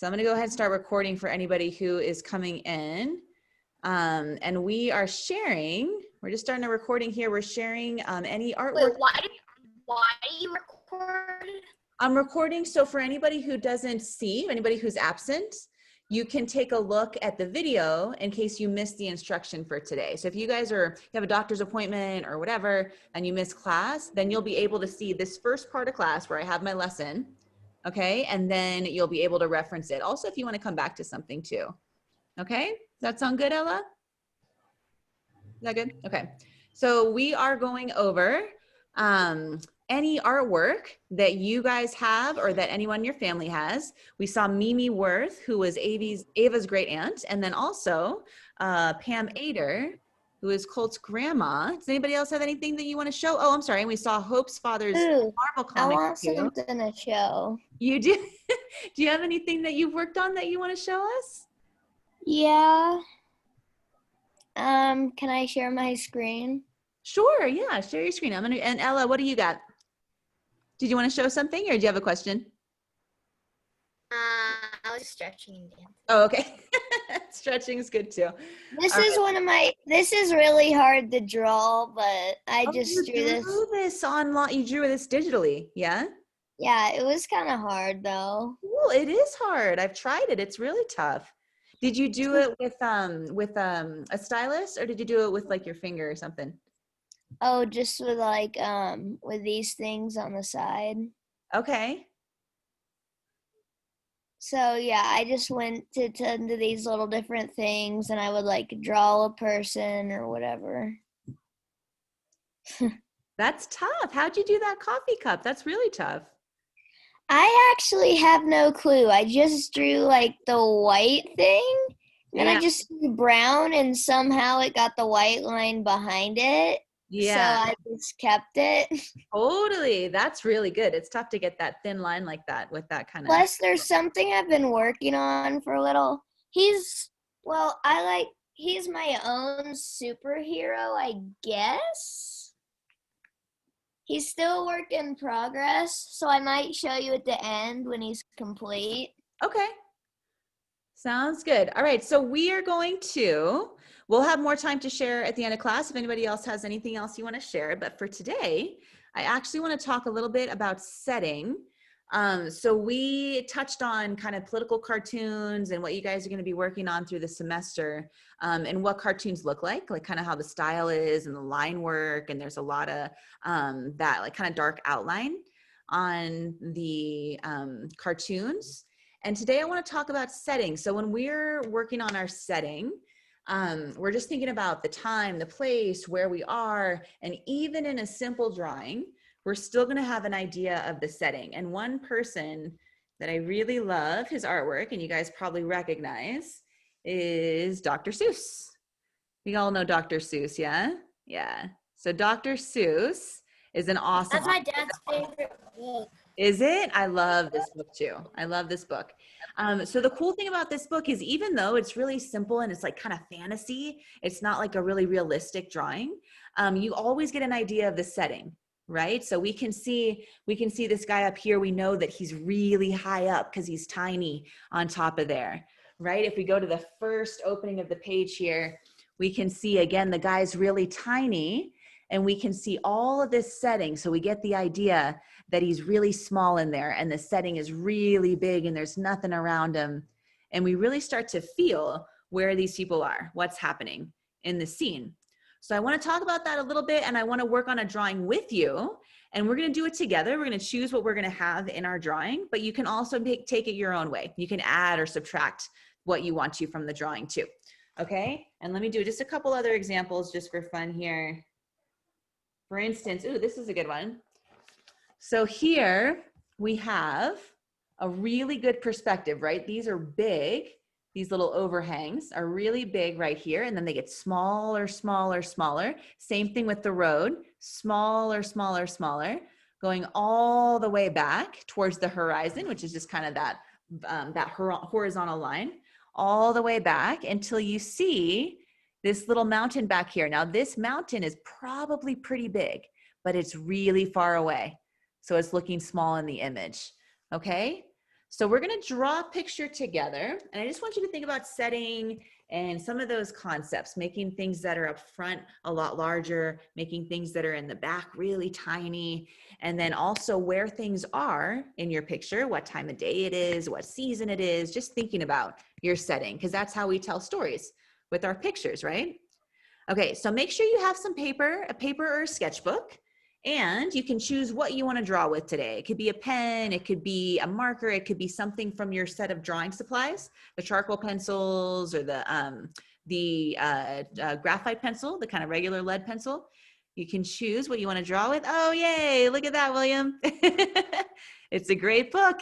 So I'm going to go ahead and start recording for anybody who is coming in. And we are sharing, we're just starting a recording here. We're sharing any artwork. Wait, why do you record? I'm recording so for anybody who doesn't see, anybody who's absent, you can take a look at the video in case you missed the instruction for today. So if you guys you have a doctor's appointment or whatever, and you miss class, then you'll be able to see this first part of class where I have my lesson, okay? And then you'll be able to reference it. Also, if you want to come back to something too, okay? Does that sound good, Ella? Is that good? Okay. So we are going over any artwork that you guys have or that anyone in your family has. We saw Mimi Worth, who was Ava's great aunt, and then also Pam Ader, who is Colt's grandma. Does anybody else have anything that you want to show? Oh, I'm sorry. And we saw Hope's father's Marvel comic. I want too. something to show. You do? Do you have anything that you've worked on that you want to show us? Yeah. Can I share my screen? Sure, yeah, share your screen. And Ella, what do you got? Did you want to show something or do you have a question? I was stretching and dancing. Oh, okay. Stretching is good too. This is really hard to draw, but I just drew this. You drew this online, you drew this digitally, yeah? Yeah, it was kind of hard though. Well, it is hard. I've tried it. It's really tough. Did you do it with a stylus or did you do it with like your finger or something? Oh, just with like with these things on the side. Okay. So yeah, I just went to these little different things and I would like draw a person or whatever. That's tough. How'd you do that coffee cup? That's really tough. I actually have no clue. I just drew like the white thing and I just drew brown and somehow it got the white line behind it. Yeah. So I just kept it. Totally. That's really good. It's tough to get that thin line like that with that kind of. Plus, there's something I've been working on for a little. He's my own superhero, I guess. He's still a work in progress, so I might show you at the end when he's complete. Okay. Sounds good. All right. So we'll have more time to share at the end of class if anybody else has anything else you want to share. But for today, I actually want to talk a little bit about setting. So we touched on kind of political cartoons and what you guys are going to be working on through the semester, and what cartoons look like kind of how the style is and the line work. And there's a lot of that like kind of dark outline on the cartoons. And today I want to talk about setting. So when we're working on our setting, we're just thinking about the time, the place, where we are, and even in a simple drawing, we're still going to have an idea of the setting. And one person that I really love his artwork, and you guys probably recognize, is Dr. Seuss. We all know Dr. Seuss, yeah? Yeah. So Dr. Seuss is an awesome. That's my dad's favorite book. Is it? I love this book too. I love this book. So the cool thing about this book is even though it's really simple and it's like kind of fantasy, it's not like a really realistic drawing. You always get an idea of the setting, right? So we can see this guy up here. We know that he's really high up because he's tiny on top of there, right? If we go to the first opening of the page here, we can see again, the guy's really tiny and we can see all of this setting. So we get the idea that he's really small in there and the setting is really big and there's nothing around him. And we really start to feel where these people are, what's happening in the scene. So I want to talk about that a little bit and I want to work on a drawing with you and we're going to do it together. We're going to choose what we're going to have in our drawing, but you can also take it your own way. You can add or subtract what you want to from the drawing too. Okay. And let me do just a couple other examples just for fun here. For instance, ooh, this is a good one. So here we have a really good perspective, right? These are big. These little overhangs are really big right here. And then they get smaller, smaller, smaller. Same thing with the road, smaller, smaller, smaller, going all the way back towards the horizon, which is just kind of that horizontal line, all the way back until you see this little mountain back here. Now this mountain is probably pretty big, but it's really far away. So it's looking small in the image, okay? So we're going to draw a picture together. And I just want you to think about setting and some of those concepts, making things that are up front a lot larger, making things that are in the back really tiny, and then also where things are in your picture, what time of day it is, what season it is, just thinking about your setting, because that's how we tell stories with our pictures, right? Okay, so make sure you have some paper, a paper or a sketchbook, and you can choose what you want to draw with today. It could be a pen, it could be a marker, it could be something from your set of drawing supplies, the charcoal pencils or the graphite pencil, the kind of regular lead pencil. You can choose what you want to draw with. Oh, yay, look at that, William. It's a great book.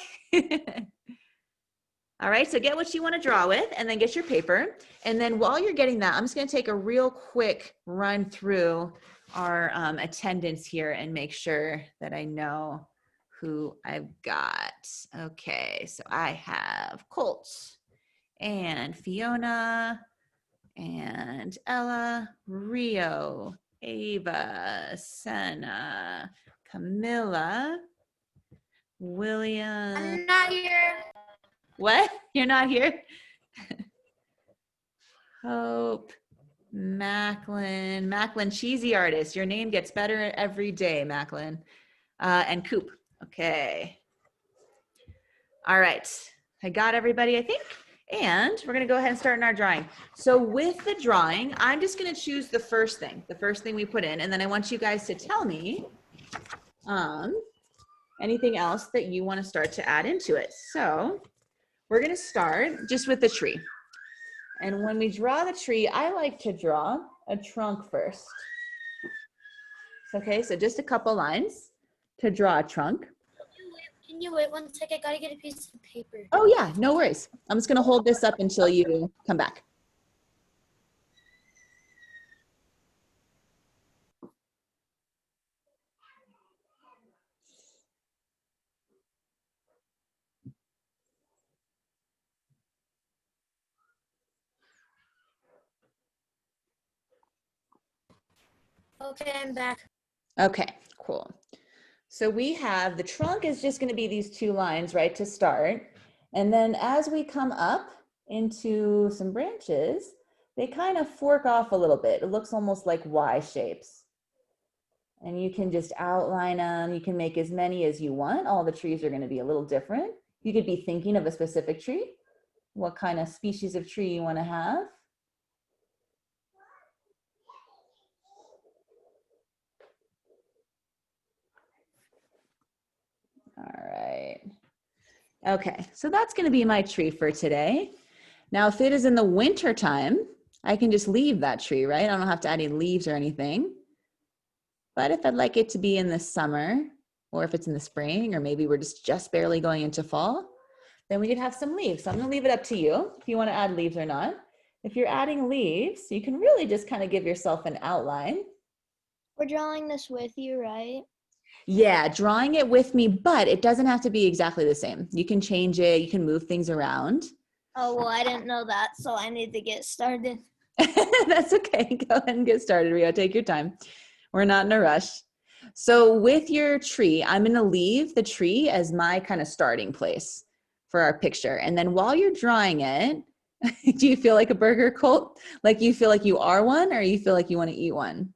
All right, so get what you want to draw with and then get your paper. And then while you're getting that, I'm just going to take a real quick run through our attendance here and make sure that I know who I've got. Okay, so I have Colt and Fiona and Ella, Rio, Ava, Senna, Camilla, William. I'm not here. What? You're not here? Hope, Macklin, cheesy artist. Your name gets better every day, Macklin. And Coop. Okay. All right. I got everybody, I think. And we're going to go ahead and start in our drawing. So with the drawing, I'm just going to choose the first thing we put in. And then I want you guys to tell me anything else that you want to start to add into it. So we're going to start just with the tree. And when we draw the tree, I like to draw a trunk first. Okay, so just a couple lines to draw a trunk. Can you wait 1 second? I gotta get a piece of paper. Oh yeah, no worries. I'm just gonna hold this up until you come back. Okay, I'm back. Okay, cool. So we have, the trunk is just gonna be these 2 lines, right, to start. And then as we come up into some branches, they kind of fork off a little bit. It looks almost like Y shapes. And you can just outline them. You can make as many as you want. All the trees are gonna be a little different. You could be thinking of a specific tree, what kind of species of tree you wanna have. All right. Okay, so that's going to be my tree for today. Now, if it is in the winter time, I can just leave that tree, right? I don't have to add any leaves or anything. But if I'd like it to be in the summer, or if it's in the spring, or maybe we're just barely going into fall, then we could have some leaves. So I'm going to leave it up to you if you want to add leaves or not. If you're adding leaves, you can really just kind of give yourself an outline. We're drawing this with you, right? Yeah, drawing it with me, but it doesn't have to be exactly the same. You can change it, you can move things around. Oh, well, I didn't know that, so I need to get started. That's okay. Go ahead and get started, Rio. Take your time. We're not in a rush. So with your tree, I'm going to leave the tree as my kind of starting place for our picture. And then while you're drawing it, do you feel like a burger, Colt? Like you feel like you are one, or you feel like you want to eat one?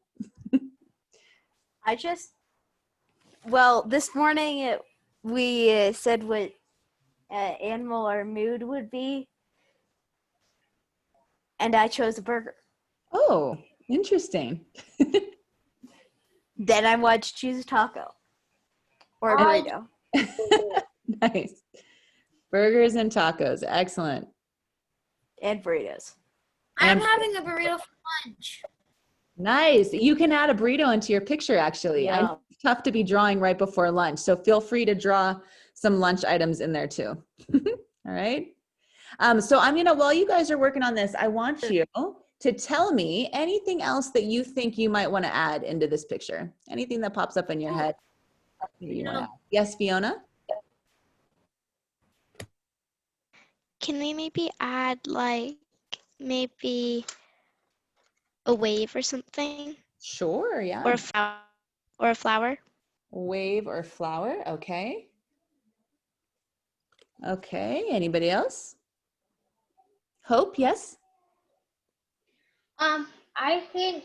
Well, this morning we said what animal our mood would be, and I chose a burger. Oh, interesting. Then I wanted to choose a taco or a burrito. Nice. Burgers and tacos. Excellent. And burritos. I'm having a burrito for lunch. Nice. You can add a burrito into your picture, actually. I Yeah. know it's tough to be drawing right before lunch, so feel free to draw some lunch items in there too. All right. So I'm gonna, while you guys are working on this, I want you to tell me anything else that you think you might want to add into this picture. Anything that pops up in your head that you want to add. Yes, Fiona? Can we maybe add like maybe a wave or something? Sure, yeah. Or a flower? Or a flower? Wave or flower, okay. Okay, anybody else? Hope, yes? I think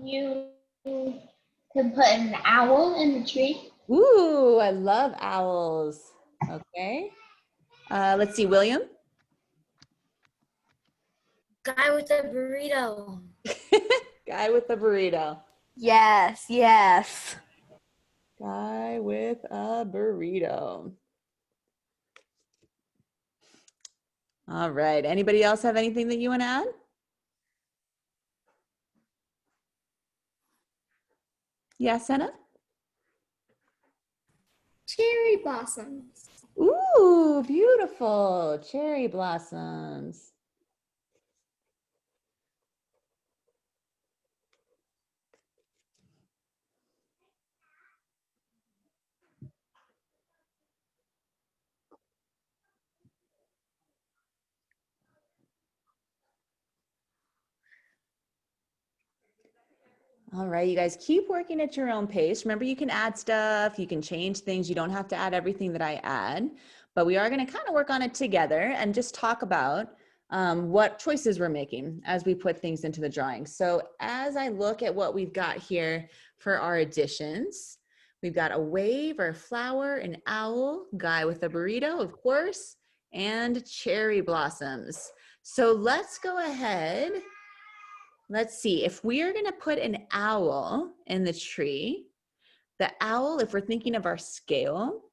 you could put an owl in the tree. Ooh, I love owls. Okay. Let's see, William. Guy with a burrito. Guy with the burrito. Yes, yes. Guy with a burrito. All right. Anybody else have anything that you want to add? Yeah, Senna? Cherry blossoms. Ooh, beautiful. Cherry blossoms. All right, you guys keep working at your own pace. Remember, you can add stuff, you can change things. You don't have to add everything that I add, but we are going to kind of work on it together and just talk about what choices we're making as we put things into the drawing. So as I look at what we've got here for our additions, we've got a wave or a flower, an owl, guy with a burrito, of course, and cherry blossoms. So let's go ahead. Let's see, if we are gonna put an owl in the tree, the owl, if we're thinking of our scale,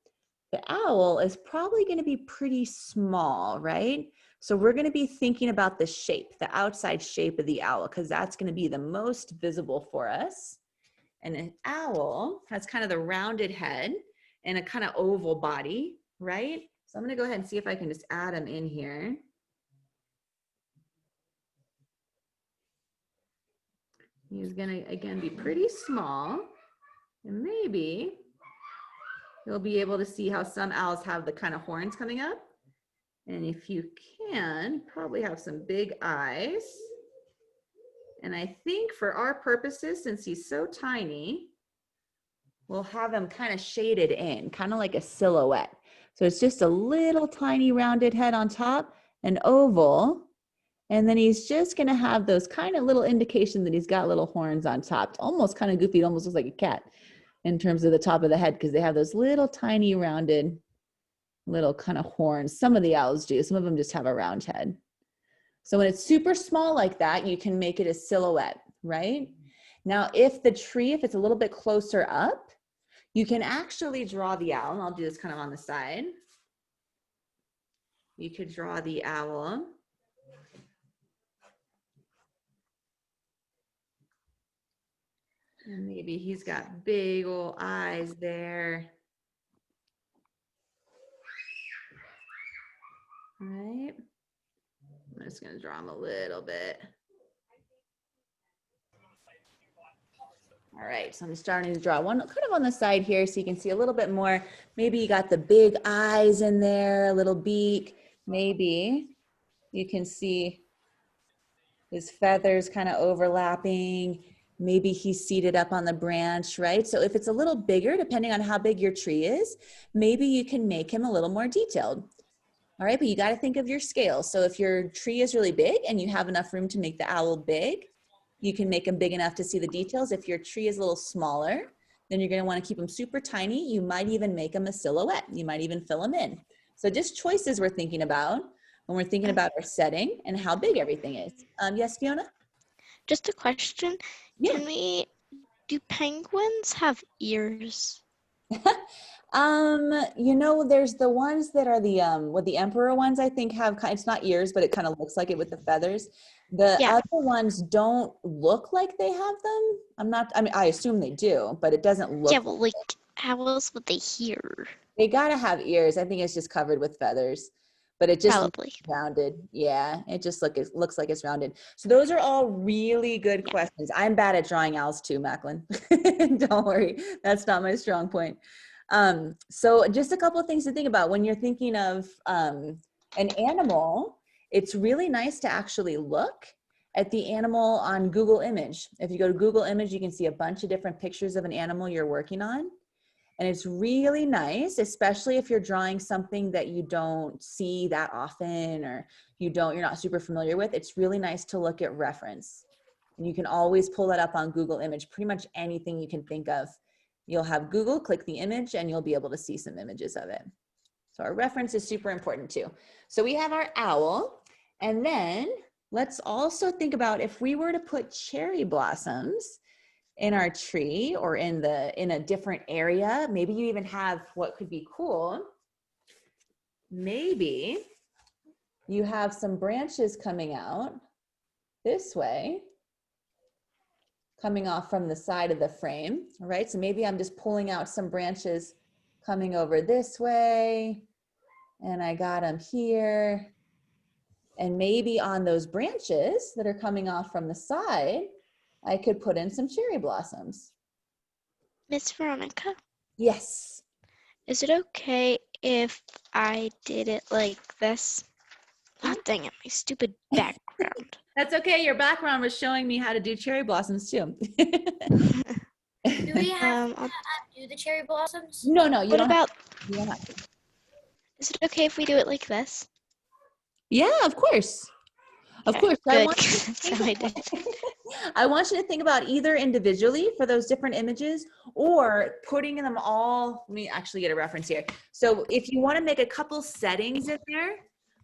the owl is probably gonna be pretty small, right? So we're gonna be thinking about the shape, the outside shape of the owl, because that's gonna be the most visible for us. And an owl has kind of the rounded head and a kind of oval body, right? So I'm gonna go ahead and see if I can just add them in here. He's gonna, again, be pretty small. And maybe you'll be able to see how some owls have the kind of horns coming up. And if you can, probably have some big eyes. And I think for our purposes, since he's so tiny, we'll have him kind of shaded in, kind of like a silhouette. So it's just a little tiny rounded head on top, an oval. And then he's just gonna have those kind of little indication that he's got little horns on top. It's almost kind of goofy, it almost looks like a cat in terms of the top of the head, because they have those little tiny rounded little kind of horns. Some of the owls do, some of them just have a round head. So when it's super small like that, you can make it a silhouette, right? Now, if the tree, if it's a little bit closer up, you can actually draw the owl, and I'll do this kind of on the side. You could draw the owl. And maybe he's got big old eyes there. All right. I'm just gonna draw him a little bit. All right, so I'm starting to draw one kind of on the side here so you can see a little bit more. Maybe you got the big eyes in there, a little beak. Maybe you can see his feathers kind of overlapping. Maybe he's seated up on the branch, right? So if it's a little bigger, depending on how big your tree is, maybe you can make him a little more detailed. All right, but you got to think of your scale. So if your tree is really big and you have enough room to make the owl big, you can make them big enough to see the details. If your tree is a little smaller, then you're going to want to keep them super tiny. You might even make them a silhouette. You might even fill them in. So just choices we're thinking about when we're thinking about our setting and how big everything is. Yes, Fiona? Just a question. Yeah. Do penguins have ears? You know, there's the ones that are the the emperor ones, I think have, it's not ears, but it kind of looks like it with the feathers. The Yeah. other ones don't look like they have them. I mean, I assume they do, but it doesn't look. Yeah, well, like, how else would they hear? They gotta have ears. I think it's just covered with feathers, but it just looks Probably. rounded. Yeah, it just looks like it's rounded. So those are all really good questions. I'm bad at drawing owls too, Macklin. Don't worry, that's not my strong point. So just a couple of things to think about when you're thinking of an animal. It's really nice to actually look at the animal on Google Image. If you go to Google Image, you can see a bunch of different pictures of an animal you're working on. And it's really nice, especially if you're drawing something that you don't see that often or you're not super familiar with. It's really nice to look at reference. And you can always pull that up on Google Image, pretty much anything you can think of. You'll have Google, click the image, and you'll be able to see some images of it. So our reference is super important too. So we have our owl, and then let's also think about if we were to put cherry blossoms in our tree or in a different area. Maybe you even have what could be cool. Maybe you have some branches coming out this way, coming off from the side of the frame. All right, so maybe I'm just pulling out some branches coming over this way, and I got them here. And maybe on those branches that are coming off from the side, I could put in some cherry blossoms. Miss Veronica, Yes. is it okay if I did it like this? Oh, dang it, my stupid background. That's okay. Your background was showing me how to do cherry blossoms too. Do we have I'll- to do the cherry blossoms? No, you what don't about, you don't have to. is it okay if we do it like this? Yeah, of course. Of Okay, course. good, 'cause that's how I did it. I want you to think about either individually for those different images or putting them all. Let me actually get a reference here. So if you want to make a couple settings in there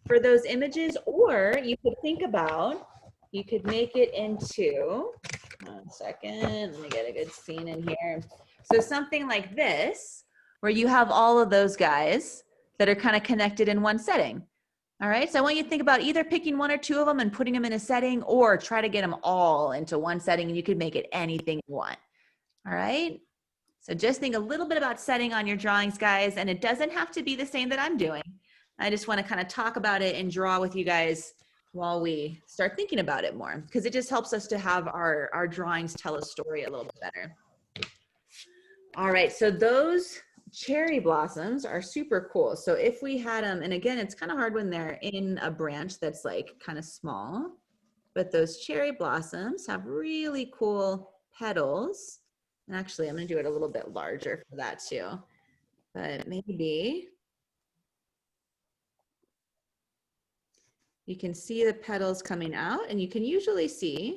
for those images, or you could think about, you could make it into, 1 second, let me get a good scene in here. So something like this, where you have all of those guys that are kind of connected in one setting. All right, so I want you to think about either picking 1 or 2 of them and putting them in a setting, or try to get them all into one setting, and you could make it anything you want. All right, so just think a little bit about setting on your drawings, guys, and it doesn't have to be the same that I'm doing. I just want to kind of talk about it and draw with you guys while we start thinking about it more, because it just helps us to have our drawings tell a story a little bit better. All right, so those cherry blossoms are super cool. So if we had them, and again, it's kind of hard when they're in a branch that's like kind of small, but those cherry blossoms have really cool petals. And actually, I'm going to do it a little bit larger for that too. But maybe you can see the petals coming out, and you can usually see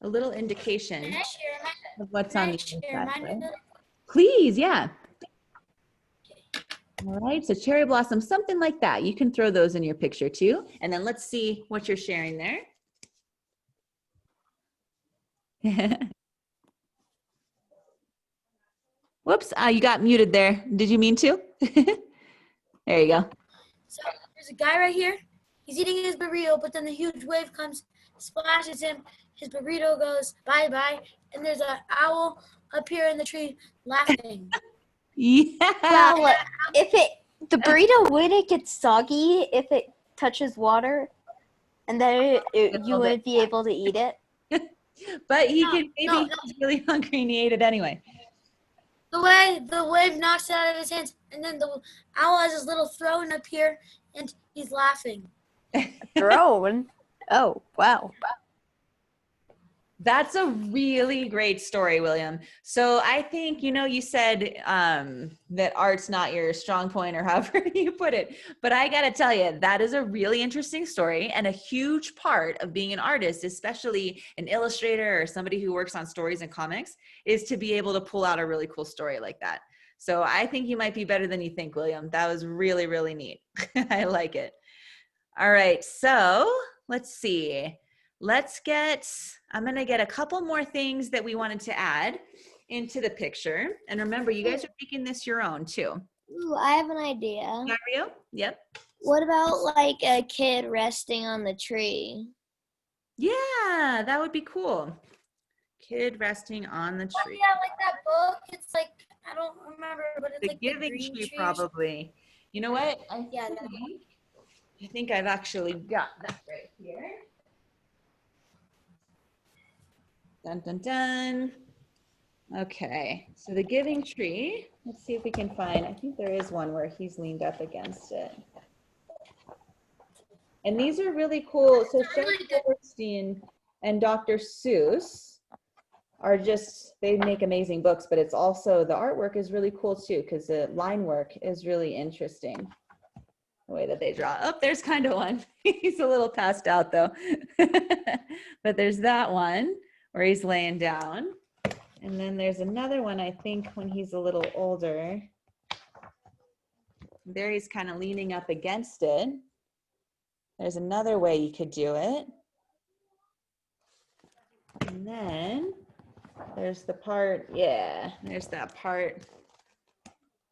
a little indication Can I share mine? of what's Can on I the share inside. mine Right? with Please, yeah. All right, so cherry blossom, something like that. You can throw those in your picture too. And then let's see what you're sharing there. Whoops, you got muted there. Did you mean to? There you go. So there's a guy right here. He's eating his burrito, but then the huge wave comes, splashes him. His burrito goes bye-bye, and there's an owl up here in the tree laughing. Yeah. Well, the burrito wouldn't get soggy if it touches water, and then you wouldn't be able to eat it. But he No, could, maybe no, he's really hungry and he ate it anyway. The wave knocks it out of his hands, and then the owl has his little throne up here, and he's laughing. Drone. Oh, wow. That's a really great story, William. So I think, you said that art's not your strong point or however you put it, but I got to tell you, that is a really interesting story and a huge part of being an artist, especially an illustrator or somebody who works on stories and comics, is to be able to pull out a really cool story like that. So I think you might be better than you think, William. That was really, really neat. I like it. All right, so let's see. I'm going to get a couple more things that we wanted to add into the picture. And remember, you guys are making this your own too. Ooh, I have an idea. Mario? Yep. What about like a kid resting on the tree? Yeah, that would be cool. Kid resting on the Oh, tree. yeah, like that book. It's like, I don't remember, but it's The like giving the green tree, tree. probably. You know what? Yeah, that I think I've actually got that right here. Dun, dun, dun. Okay, so the giving tree, let's see if we can find, I think there is one where he's leaned up against it. And these are really cool. So Sharon Silverstein and Dr. Seuss are just, they make amazing books, but it's also, the artwork is really cool too, because the line work is really interesting. The way that they draw. Oh, there's kind of one. He's a little passed out though. But there's that one where he's laying down. And then there's another one, I think, when he's a little older. There he's kind of leaning up against it. There's another way you could do it. And then there's the part, yeah, there's that part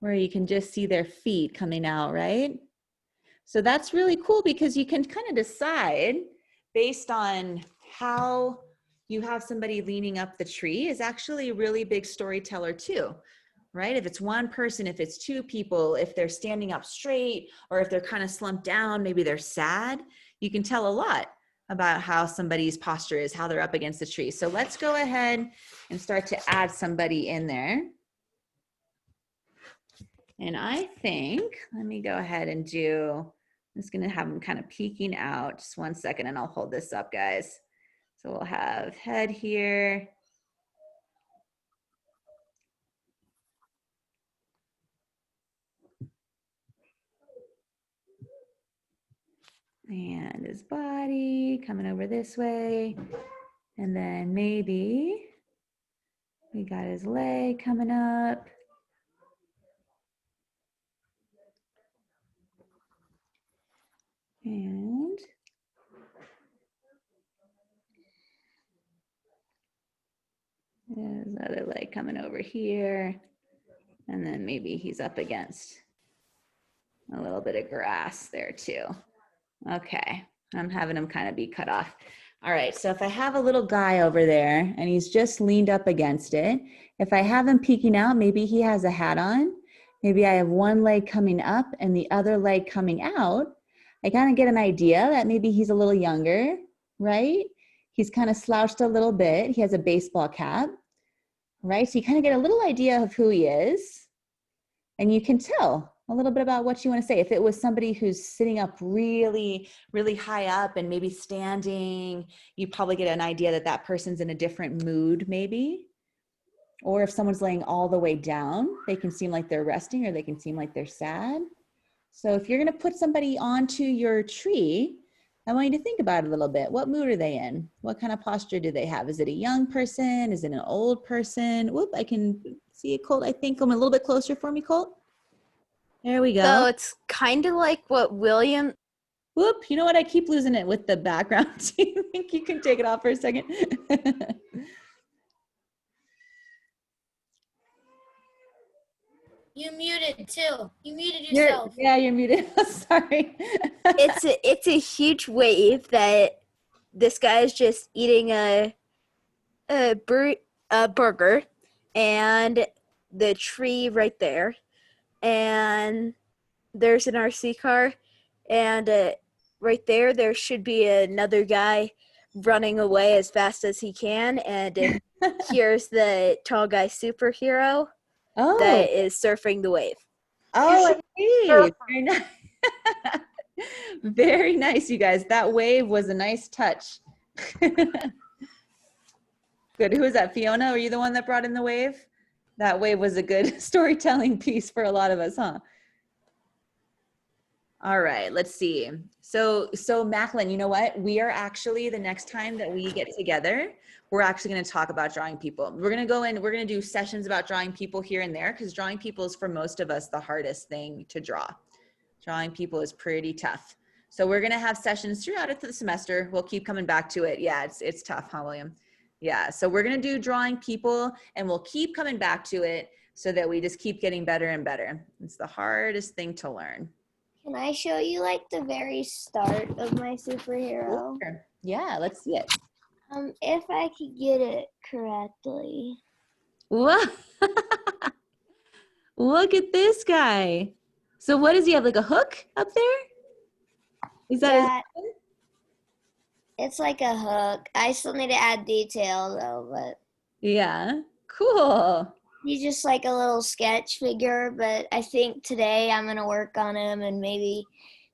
where you can just see their feet coming out, right? So that's really cool because you can kind of decide based on how you have somebody leaning up the tree is actually a really big storyteller too, right? If it's one person, if it's two people, if they're standing up straight, or if they're kind of slumped down, maybe they're sad, you can tell a lot about how somebody's posture is, how they're up against the tree. So let's go ahead and start to add somebody in there. And I think, let me go ahead and do, I'm just gonna have them kind of peeking out. Just 1 second and I'll hold this up, guys. So we'll have head here. And his body coming over this way. And then maybe we got his leg coming up. And there's another leg coming over here. And then maybe he's up against a little bit of grass there too. Okay, I'm having him kind of be cut off. All right, so if I have a little guy over there and he's just leaned up against it, if I have him peeking out, maybe he has a hat on. Maybe I have one leg coming up and the other leg coming out. I kind of get an idea that maybe he's a little younger, right? He's kind of slouched a little bit. He has a baseball cap, right? So you kind of get a little idea of who he is. And you can tell a little bit about what you want to say. If it was somebody who's sitting up really, really high up and maybe standing, you probably get an idea that that person's in a different mood maybe. Or if someone's laying all the way down, they can seem like they're resting or they can seem like they're sad. So if you're going to put somebody onto your tree, I want you to think about it a little bit. What mood are they in? What kind of posture do they have? Is it a young person? Is it an old person? Whoop, I can see it, Colt. I think come a little bit closer for me, Colt. There we go. So it's kind of like what William. Whoop, you know what? I keep losing it with the background. Do you think you can take it off for a second? You muted too. You muted yourself. You're muted. Sorry. It's a huge wave that this guy is just eating a burger, and the tree right there, and there's an RC car, and right there should be another guy running away as fast as he can, and here's the tall guy superhero that is surfing the wave. Oh, I see. Very nice. Very nice, you guys. That wave was a nice touch. Good. Who was that? Fiona? Were you the one that brought in the wave? That wave was a good storytelling piece for a lot of us, huh? All right, let's see. So Macklin, you know what? We are actually, the next time that we get together, we're actually going to talk about drawing people. We're going to go in, we're going to do sessions about drawing people here and there, because drawing people is for most of us the hardest thing to draw. Drawing people is pretty tough. So we're going to have sessions throughout the semester. We'll keep coming back to it. Yeah, it's tough, huh, William? Yeah, so we're going to do drawing people and we'll keep coming back to it so that we just keep getting better and better. It's the hardest thing to learn. Can I show you like the very start of my superhero? Sure. Yeah, let's see it. If I could get it correctly. What? Look at this guy. So what does he have, like a hook up there? Is that his... It's like a hook. I still need to add detail though, but Yeah, cool. he's just like a little sketch figure, but I think today I'm going to work on him and maybe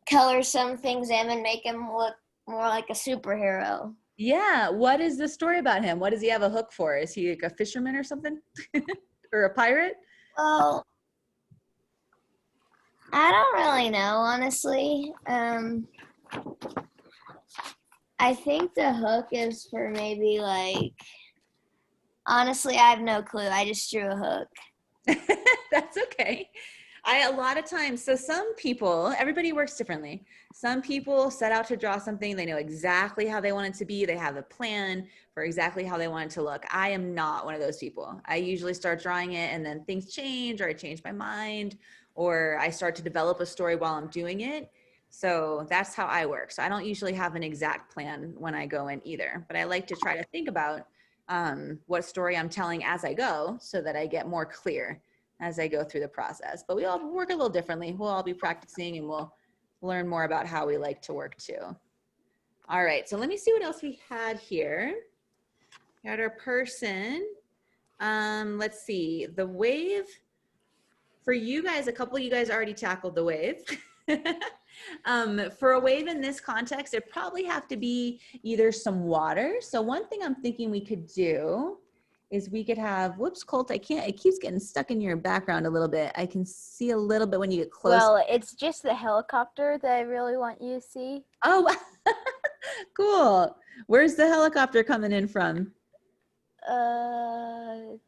color some things in and make him look more like a superhero. Yeah. What is the story about him? What does he have a hook for? Is he like a fisherman or something? Or a pirate? Well, I don't really know, honestly. I think the hook is for maybe like, honestly, I have no clue. I just drew a hook. That's okay. A lot of times, so some people, everybody works differently. Some people set out to draw something, they know exactly how they want it to be, they have a plan for exactly how they want it to look. I am not one of those people. I usually start drawing it and then things change, or I change my mind, or I start to develop a story while I'm doing it. So that's how I work. So I don't usually have an exact plan when I go in either, but I like to try to think about what story I'm telling as I go so that I get more clear as I go through the process. But we all work a little differently. We'll all be practicing and we'll learn more about how we like to work too. All right, so let me see what else we had here. We had our person. Let's see, the wave. For you guys, a couple of you guys already tackled the wave. For a wave in this context, it probably have to be either some water. So one thing I'm thinking we could do is we could have, whoops, Colt, I can't, it keeps getting stuck in your background a little bit. I can see a little bit when you get close. Well, it's just the helicopter that I really want you to see. Oh, cool. Where's the helicopter coming in from? Let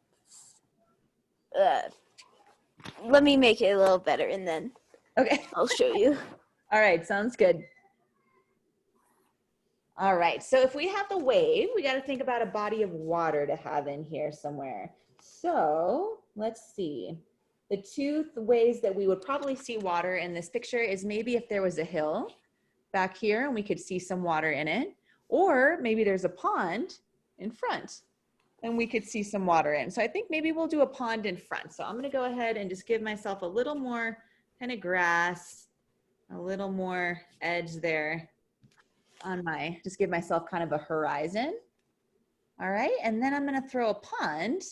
me make it a little better and then Okay. I'll show you. All right, sounds good. All right, so if we have the wave, we got to think about a body of water to have in here somewhere. So let's see. The two ways that we would probably see water in this picture is maybe if there was a hill back here and we could see some water in it, or maybe there's a pond in front and we could see some water in. So I think maybe we'll do a pond in front. So I'm going to go ahead and just give myself a little more kind of grass, a little more edge there on my, just give myself kind of a horizon. All right, and then I'm gonna throw a pond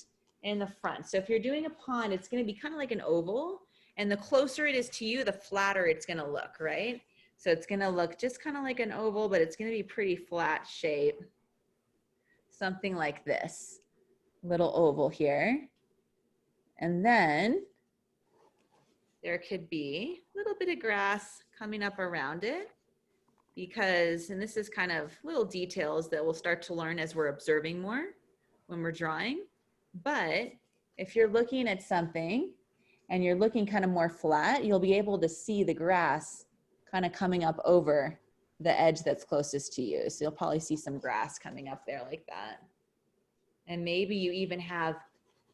in the front. So if you're doing a pond, it's gonna be kind of like an oval, and the closer it is to you, the flatter it's gonna look, right? So it's gonna look just kind of like an oval, but it's gonna be pretty flat shape. Something like this, little oval here. And then there could be a little bit of grass coming up around it. Because, and this is kind of little details that we'll start to learn as we're observing more when we're drawing. But if you're looking at something and you're looking kind of more flat, you'll be able to see the grass kind of coming up over the edge that's closest to you. So you'll probably see some grass coming up there like that. And maybe you even have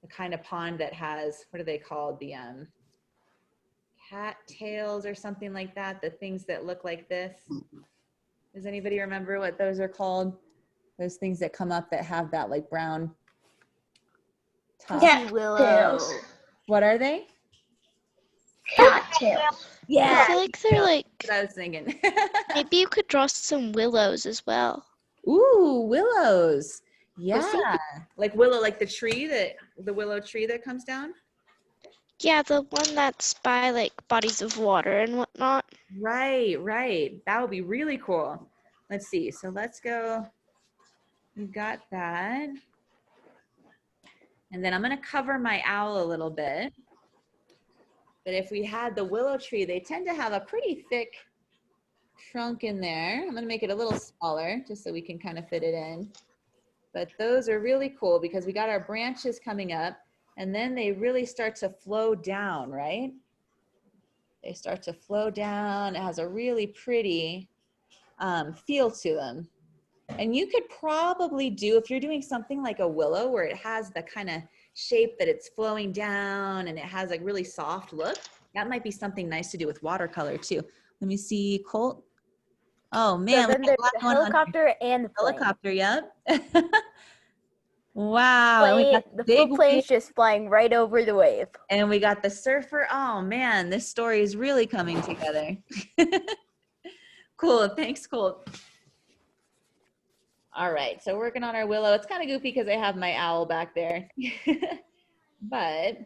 the kind of pond that has, what are they called? The cat tails or something like that, the things that look like this. Does anybody remember what those are called? Those things that come up that have that like brown top. Cat Willow. tails. What are they? Cat tails. I Yeah. feel like they're like, That's what I was thinking. maybe you could draw some willows as well. Ooh, willows. Well, see, Yeah. Like willow, like the tree that, the willow tree that comes down? Yeah, the one that's by like bodies of water and whatnot. Right, right. That would be really cool. Let's see. So let's go. We got that. And then I'm going to cover my owl a little bit. But if we had the willow tree, they tend to have a pretty thick trunk in there. I'm going to make it a little smaller just so we can kind of fit it in. But those are really cool because we got our branches coming up and then they really start to flow down, right? They start to flow down. It has a really pretty feel to them. And you could probably do, if you're doing something like a willow where it has the kind of shape that it's flowing down and it has a really soft look, that might be something nice to do with watercolor too. Let me see, Colt. Oh man, so then we got there's a lot the going on here. helicopter and the plane. Helicopter, yep. Wow, and we got The big full plane's wave, just flying right over the wave. and we got the surfer. Oh man, this story is really coming together. Cool, thanks, Colt. All right, so working on our willow. It's kind of goofy because I have my owl back there. But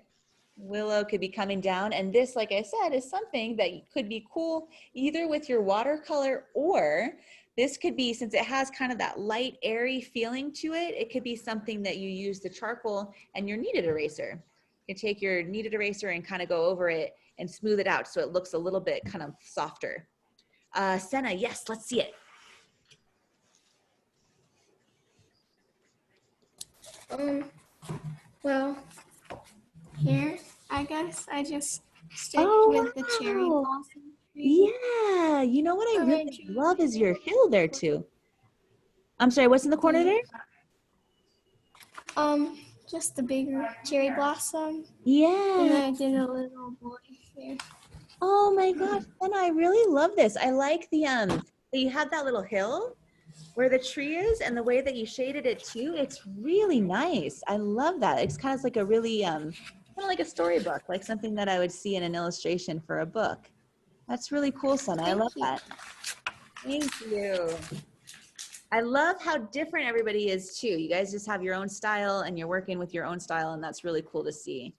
willow could be coming down. And this, like I said, is something that could be cool either with your watercolor or this could be, since it has kind of that light, airy feeling to it, it could be something that you use the charcoal and your kneaded eraser. You can take your kneaded eraser and kind of go over it and smooth it out so it looks a little bit kind of softer. Senna, yes, let's see it. Well, here, I guess I just stick Oh, with the cherry wow. blossom tree. Yeah, you know what I So really I drew love is your hill there too. I'm sorry, what's in the corner there? just the bigger cherry blossom, and Yeah. then I did a little boy there. Oh my gosh, Senna, I really love this. I like the that you had that little hill where the tree is and the way that you shaded it too. It's really nice. I love that. It's kind of like a really kind of like a storybook, like something that I would see in an illustration for a book. That's really cool, Senna. I love Thank you. that. Thank you. I love how different everybody is too. You guys just have your own style and you're working with your own style, and that's really cool to see.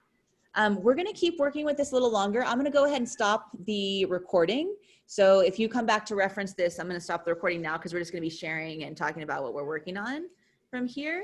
We're gonna keep working with this a little longer. I'm gonna go ahead and stop the recording. So if you come back to reference this, I'm gonna stop the recording now because we're just gonna be sharing and talking about what we're working on from here.